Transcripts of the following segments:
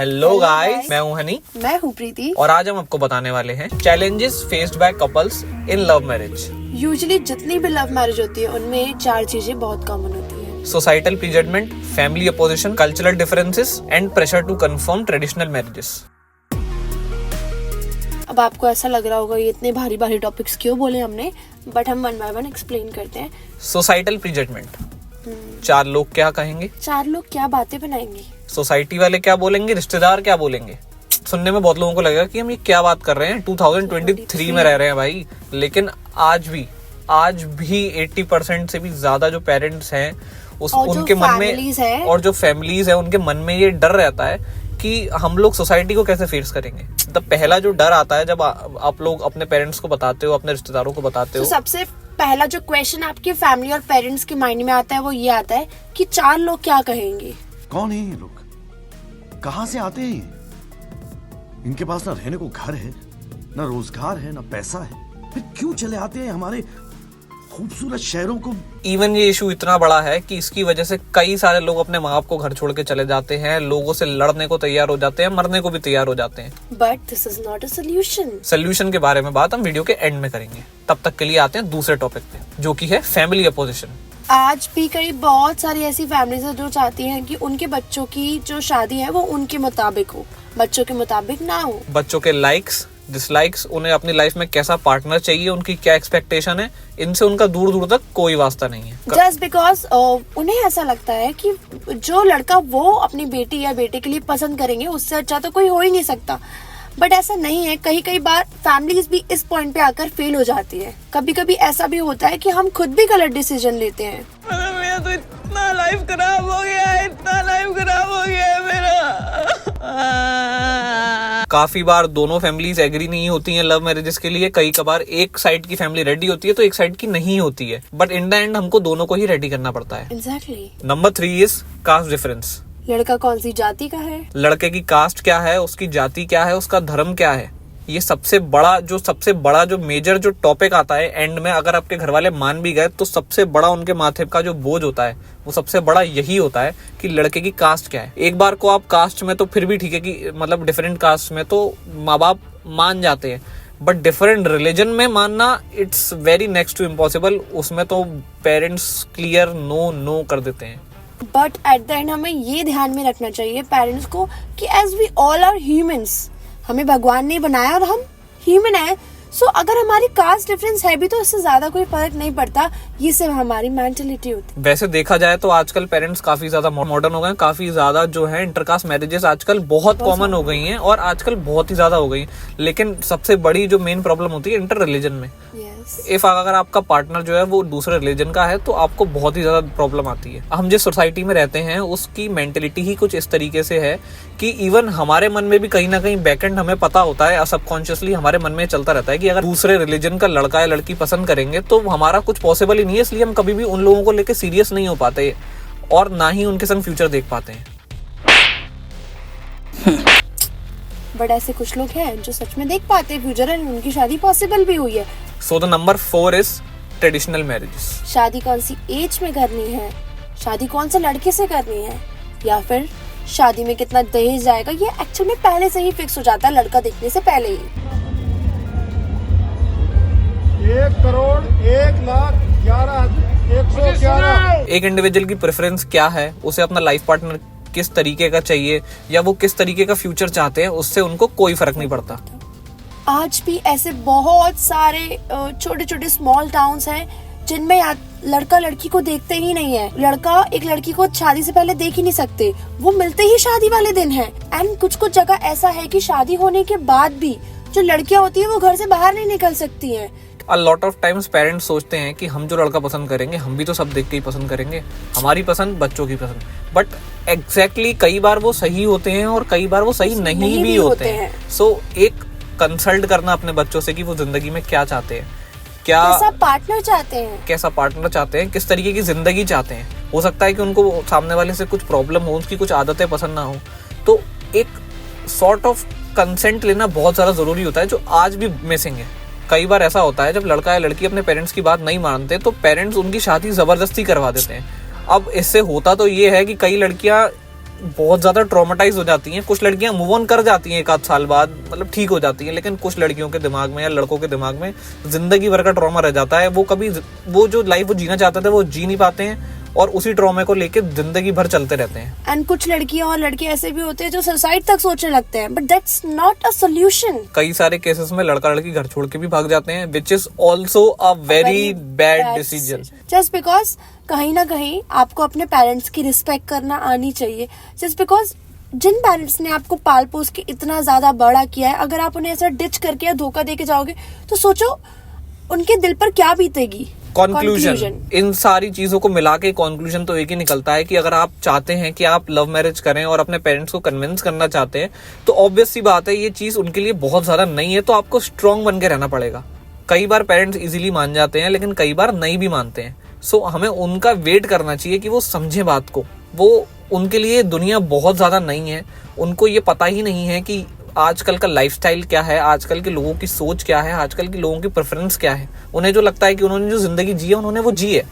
Hello guys, मैं हूं हनी। मैं हूं प्रीति। और आज हम आपको बताने वाले हैं challenges faced by couples in love marriage. Usually जितनी भी लव मैरिज होती है उनमें 4 चीजें बहुत कॉमन होती है। Societal prejudgement, family opposition, cultural differences and pressure to conform traditional marriages. अब आपको ऐसा लग रहा होगा ये इतने भारी भारी टॉपिक्स क्यों बोले हमने, बट हम वन बाय वन एक्सप्लेन करते हैं। सोसाइटल प्रीजडमेंट, 4 लोग क्या कहेंगे, 4 लोग क्या बातें बनाएंगे, सोसाइटी वाले क्या बोलेंगे, रिश्तेदार क्या बोलेंगे। सुनने में बहुत लोगों को लगेगा कि हम ये क्या बात कर रहे हैं, 2023 में रह रहे हैं भाई। लेकिन आज भी 80% से भी ज्यादा जो पेरेंट्स हैं उनके मन में और जो फैमिलीज है उनके मन में ये डर रहता है कि हम लोग सोसाइटी को कैसे फेस करेंगे। तब पहला जो डर आता है जब आप लोग अपने पेरेंट्स को बताते हो, अपने रिश्तेदारों को बताते हो, सबसे पहला जो क्वेश्चन आपके फैमिली और पेरेंट्स के माइंड में आता है वो ये आता है कि 4 लोग क्या कहेंगे। कौन है ये लोग, कहां से आते हैं ये? इनके पास ना रहने को घर है, ना रोजगार है, ना पैसा है, फिर क्यों चले आते हैं हमारे खूबसूरत शहरों को। इवन ये इशू इतना बड़ा है कि इसकी वजह से कई सारे लोग अपने माँ बाप को घर छोड़ के चले जाते हैं, लोगों से लड़ने को तैयार हो जाते हैं, मरने को भी तैयार हो जाते हैं। But this is not a solution. Solution के बारे में बात हम वीडियो के एंड में करेंगे। तब तक के लिए आते हैं दूसरे टॉपिक पे, जो कि है फैमिली अपोजिशन। आज भी कई बहुत सारी ऐसी फैमिलीज है जो चाहती हैं कि उनके बच्चों की जो शादी है वो उनके मुताबिक हो, बच्चों के मुताबिक ना हो। बच्चों के लाइक्स डिसलाइक्स, उन्हें अपनी लाइफ में कैसा पार्टनर चाहिए, उनकी क्या एक्सपेक्टेशन है, इनसे उनका दूर दूर तक कोई वास्ता नहीं है। जस्ट बिकॉज उन्हें ऐसा लगता है कि जो लड़का वो अपनी बेटी या बेटे के लिए पसंद करेंगे उससे अच्छा तो कोई हो ही नहीं सकता। बट ऐसा नहीं है। कई बार फैमिलीज भी इस पॉइंट पे आकर फेल हो जाती है। कभी कभी ऐसा भी होता है कि हम खुद भी गलत डिसीजन लेते हैं। मेरा तो इतना लाइफ खराब हो गया है, इतना लाइफ खराब हो गया है मेरा। काफी बार दोनों फैमिलीज एग्री नहीं होती हैं लव मैरिजेस के लिए। कई कबार एक साइड की फैमिली रेडी होती है तो एक साइड की नहीं होती है, बट इन द एंड हमको दोनों को ही रेडी करना पड़ता है। Exactly. Number 3 is caste difference. लड़का कौन सी जाति का है, लड़के की कास्ट क्या है, उसकी जाति क्या है, उसका धर्म क्या है। ये सबसे बड़ा जो मेजर जो टॉपिक आता है एंड में, अगर आपके घर वाले मान भी गए तो सबसे बड़ा उनके माथे का जो बोझ होता है वो सबसे बड़ा यही होता है कि लड़के की कास्ट क्या है। एक बार को आप कास्ट में तो फिर भी ठीक है कि मतलब डिफरेंट कास्ट में तो माँ बाप मान जाते हैं, बट डिफरेंट रिलीजन में मानना it's very next to impossible. उसमें तो पेरेंट्स क्लियर नो कर देते हैं। बट एट द एंड हमें ये ध्यान में रखना चाहिए पेरेंट्स को कि as we all are humans, हमें भगवान ने बनाया और हम ह्यूमन है। सो अगर हमारी कास्ट डिफरेंस है भी तो इससे ज्यादा कोई फर्क नहीं पड़ता, ये सिर्फ हमारी मेंटलिटी होती है। वैसे देखा जाए तो आजकल पेरेंट्स काफी ज्यादा मॉडर्न हो गए हैं, काफी ज्यादा जो है इंटरकास्ट मैरिजेस आजकल बहुत कॉमन हो गई हैं और आजकल बहुत ही ज्यादा हो गई। लेकिन सबसे बड़ी जो मेन प्रॉब्लम होती है इंटर रिलीजन में। इफ अगर आपका पार्टनर जो है वो दूसरे रिलीजन का है तो आपको बहुत ही ज्यादा प्रॉब्लम आती है। हम जिस सोसाइटी में रहते हैं उसकी मेंटेलिटी ही कुछ इस तरीके से है कि इवन हमारे मन में भी कहीं ना कहीं बैकएंड हमें पता होता है, सबकॉन्शियसली हमारे मन में चलता रहता है कि अगर दूसरे रिलीजन का लड़का या लड़की पसंद करेंगे तो हमारा कुछ पॉसिबल ही नहीं है। इसलिए हम कभी भी उन लोगों को लेकर सीरियस नहीं हो पाते और ना ही उनके संग फ्यूचर देख पाते हैं। बट ऐसे कुछ लोग हैं जो सच में देख पाते हैं फ्यूचर एंड उनकी शादी पॉसिबल भी हुई है। So the number 4 is traditional marriages. शादी कौन सी एज में करनी है, शादी कौन से लड़के से करनी है, या फिर शादी में कितना दहेज जाएगा, ये एक्चुअल में पहले से ही फिक्स हो जाता है लड़का देखने से पहले ही। 1,01,11,111। एक इंडिविजुअल की प्रेफरेंस क्या है, उसे अपना लाइफ पार्टनर किस तरीके का चाहिए या वो किस तरीके का फ्यूचर चाहते हैं, उससे उनको कोई फर्क नहीं पड़ता। आज भी ऐसे बहुत सारे छोटे छोटे स्मॉल टाउन्स हैं जिनमें लड़का लड़की को देखते ही नहीं है। लड़का एक लड़की को शादी से पहले देख ही नहीं सकते, वो मिलते ही शादी वाले दिन है। एंड कुछ जगह ऐसा है कि शादी होने के बाद भी जो लड़कियां होती है वो घर से बाहर नहीं निकल सकती हैं। A lot of times parents सोचते हैं कि हम जो लड़का पसंद करेंगे हम भी तो सब देख के ही पसंद करेंगे, हमारी पसंद बच्चों की पसंद। बट एग्जैक्टली कई बार वो सही होते हैं और कई बार वो सही नहीं भी होते हैं। सो एक कंसल्ट करना अपने बच्चों से कि वो जिंदगी में क्या चाहते हैं, कैसा पार्टनर चाहते हैं, किस तरीके की जिंदगी चाहते हैं। हो सकता है कि उनको सामने वाले से कुछ प्रॉब्लम हो, उसकी कुछ आदतें पसंद ना हो, तो एक सॉर्ट ऑफ कंसेंट लेना बहुत ज्यादा जरूरी होता है जो आज भी मिसिंग है। कई बार ऐसा होता है जब लड़का या लड़की अपने पेरेंट्स की बात नहीं मानते तो पेरेंट्स उनकी शादी जबरदस्ती करवा देते हैं। अब इससे होता तो ये है कि कई लड़कियां बहुत ज्यादा ट्रॉमेटाइज हो जाती हैं। कुछ लड़कियां मूव ऑन कर जाती हैं 1 आध साल बाद, मतलब ठीक हो जाती हैं, लेकिन कुछ लड़कियों के दिमाग में या लड़कों के दिमाग में जिंदगी भर का ट्रॉमा रह जाता है। वो कभी वो जो लाइफ वो जीना चाहते थे वो जी नहीं पाते हैं और उसी ट्रॉमे को लेके जिंदगी भर चलते रहते हैं। एंड कुछ लड़कियां और लड़के ऐसे भी होते हैं जो सुसाइड तक सोचने लगते हैं, but that's not a solution. कई सारे केसेस में लड़का लड़की घर छोड़ के भी भाग जाते हैं, which is also a very bad decision. Just because कहीं ना कहीं आपको अपने पेरेंट्स की रिस्पेक्ट करना आनी चाहिए। जस्ट बिकॉज जिन पेरेंट्स ने आपको पाल पोस के इतना ज्यादा बड़ा किया है, अगर आप उन्हें ऐसा डिच करके या धोखा देके जाओगे तो सोचो उनके दिल पर क्या बीतेगी। कंक्लूजन, इन सारी चीजों को मिला के कंक्लूजन तो एक ही निकलता है कि अगर आप चाहते हैं कि आप लव मैरिज करें और अपने पेरेंट्स को कन्विंस करना चाहते हैं तो ऑब्वियस सी बात है ये चीज उनके लिए बहुत ज्यादा नहीं है, तो आपको स्ट्रांग बन के रहना पड़ेगा। कई बार पेरेंट्स इजीली मान जाते हैं लेकिन कई बार नहीं भी मानते हैं। सो हमें उनका वेट करना चाहिए कि वो समझे बात को। वो उनके लिए दुनिया बहुत ज्यादा नहीं है, उनको ये पता ही नहीं है कि आजकल का लाइफस्टाइल क्या है, आजकल के लोगों की सोच क्या है, आजकल के लोगों की प्रेफरेंस क्या है। उन्हें जो लगता है कि उन्होंने जो जिंदगी जी है उन्होंने वो जी है।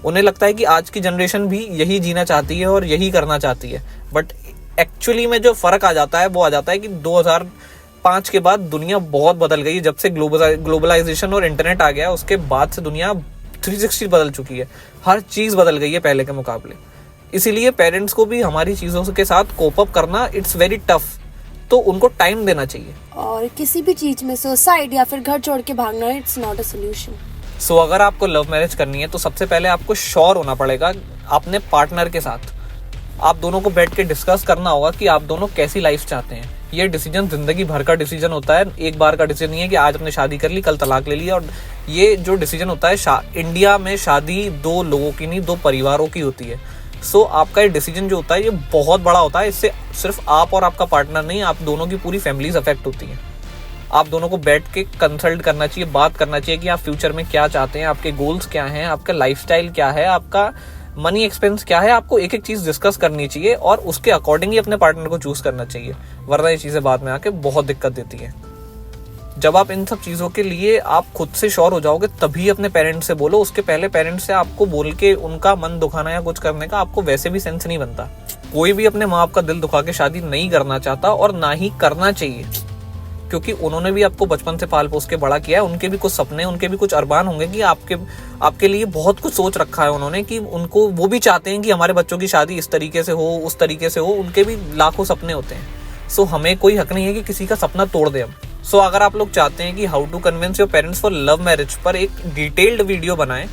उन्हें लगता है कि आज की जनरेशन भी यही जीना चाहती है और यही करना चाहती है, बट एक्चुअली में जो फर्क आ जाता है वो आ जाता है कि 2005 के बाद दुनिया बहुत बदल गई। जब से ग्लोबलाइजेशन और इंटरनेट आ गया उसके बाद से दुनिया 360 बदल चुकी है, हर चीज बदल गई है पहले के मुकाबले। इसीलिए पेरेंट्स को भी हमारी चीजों के साथ कोप अप करना इट्स वेरी टफ, तो उनको टाइम देना चाहिए। और किसी भी चीज में सुसाइड या फिर घर छोड़ के भागना इट्स नॉट अ सोल्यूशन। सो अगर आपको लव मैरिज करनी है तो सबसे पहले आपको श्योर होना पड़ेगा अपने पार्टनर के साथ। आप दोनों को बैठ के डिस्कस करना होगा कि आप दोनों कैसी लाइफ चाहते हैं। ये डिसीजन जिंदगी भर का डिसीजन होता है, एक बार का डिसीजन नहीं है कि आज आपने शादी कर ली कल तलाक ले लिया। और ये जो डिसीजन होता है इंडिया में शादी 2 लोगों की नहीं 2 परिवारों की होती है। सो आपका ये डिसीजन जो होता है ये बहुत बड़ा होता है। इससे सिर्फ आप और आपका पार्टनर नहीं, आप दोनों की पूरी फैमिलीज अफेक्ट होती हैं। आप दोनों को बैठ के कंसल्ट करना चाहिए, बात करना चाहिए कि आप फ्यूचर में क्या चाहते हैं, आपके गोल्स क्या हैं, आपका लाइफस्टाइल क्या है, आपका मनी एक्सपेंस क्या है। आपको एक एक चीज डिस्कस करनी चाहिए और उसके अकॉर्डिंग ही अपने पार्टनर को चूज करना चाहिए, वरना ये चीजें बाद में आके बहुत दिक्कत देती है। जब आप इन सब चीज़ों के लिए आप खुद से श्योर हो जाओगे तभी अपने पेरेंट्स से बोलो। उसके पहले पेरेंट्स से आपको बोल के उनका मन दुखाना या कुछ करने का आपको वैसे भी सेंस नहीं बनता। कोई भी अपने माँ बाप का दिल दुखा के शादी नहीं करना चाहता और ना ही करना चाहिए, क्योंकि उन्होंने भी आपको बचपन से पाल पोस के बड़ा किया है। उनके भी कुछ सपने, उनके भी कुछ अरमान होंगे कि आपके लिए बहुत कुछ सोच रखा है उन्होंने, कि उनको वो भी चाहते हैं कि हमारे बच्चों की शादी इस तरीके से हो, उस तरीके से हो। उनके भी लाखों सपने होते हैं। सो हमें कोई हक नहीं है कि किसी का सपना तोड़ दे हम। सो अगर आप लोग चाहते हैं कि how to convince your parents for love marriage पर एक डिटेल्ड वीडियो बनाएं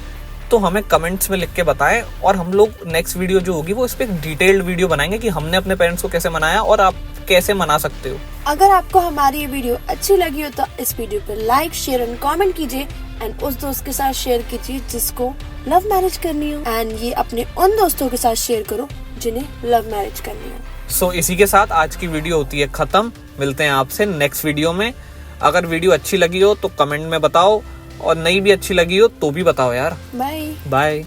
तो हमें कमेंट्स में लिख के बताएं, और हम लोग नेक्स्ट वीडियो जो होगी वो इस पे एक डिटेल्ड वीडियो बनाएंगे कि हमने अपने पेरेंट्स को कैसे मनाया और आप कैसे मना सकते हो। अगर आपको हमारी ये वीडियो अच्छी लगी हो तो इस वीडियो पे लाइक, शेयर एंड कमेंट कीजिए एंड उस दोस्त के साथ शेयर कीजिए जिसको लव मैरिज करनी हो, एंड ये अपने उन दोस्तों के साथ शेयर करो जिन्हें लव मैरिज करनी हो। सो इसी के साथ आज की वीडियो होती है खत्म। मिलते हैं आपसे नेक्स्ट वीडियो में। अगर वीडियो अच्छी लगी हो तो कमेंट में बताओ, और नहीं भी अच्छी लगी हो तो भी बताओ यार। Bye bye.